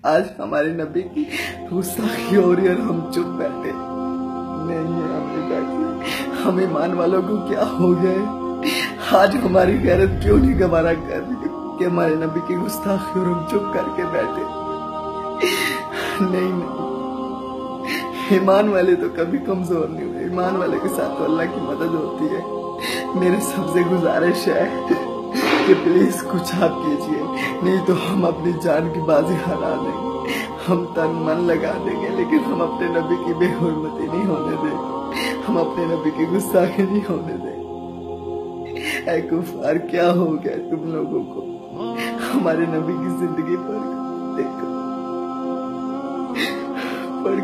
آج ہمارے نبی کی گستاخی ہو رہی اور ہم چپ بیٹھے نہیں ہیں. ہم ایمان والوں کو کیا ہو گئے؟ آج ہماری غیرت کیوں نہیں گوارا کر رہی کہ ہمارے نبی کی گستاخی اور ہم چپ کر کے بیٹھے؟ نہیں، ایمان والے تو کبھی کمزور نہیں ہوئے. ایمان والے کے ساتھ تو اللہ کی مدد ہوتی ہے. میرے سب سے گزارش ہے کہ پلیز کچھ آپ کیجئے، نہیں تو ہم اپنی جان کی بازی ہرا دیں گے. ہم تن من لگا دیں گے لیکن ہم اپنے نبی کی بے حرمتی نہیں ہونے دیں گے. ہم اپنے نبی کی گستاخی نہیں ہونے دیں گے. اے کفار، کیا ہو گیا تم لوگوں کو؟ ہمارے نبی کی زندگی پڑھ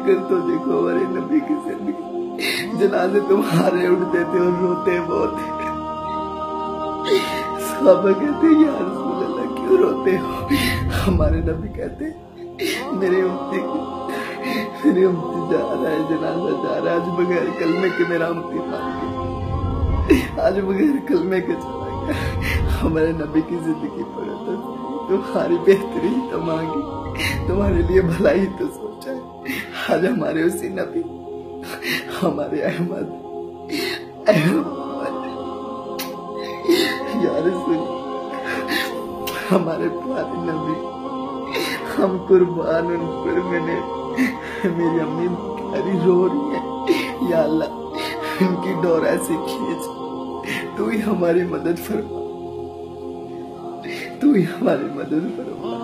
کر تو دیکھو ہمارے نبی کی زندگی. جنازے تمہارے اٹھتے تھے اور روتے بہت. صحابہ کہتے یا رسول اللہ کیوں روتے ہو؟ ہمارے نبی کہتے میرے امتی جا رہا ہے، جنازہ جا رہا ہے. آج بغیر کلمے کے میرا امتی مان گیا، آج بغیر کلمے کے چلا گیا. ہمارے نبی کی زندگی پڑھو تو تمہاری بہتری تو مانگی، تمہارے لیے بھلائی تو سوچا ہے. آج ہمارے اسی نبی، ہمارے احمد یا رسول ہمارے پیارے نبی، ہم قربان ان پر. میری امی پیاری رو رہی ہے. یا اللہ ان کی ڈور ایسے کھینچ، تو ہی ہماری مدد فرما، تو ہی ہماری مدد فرما.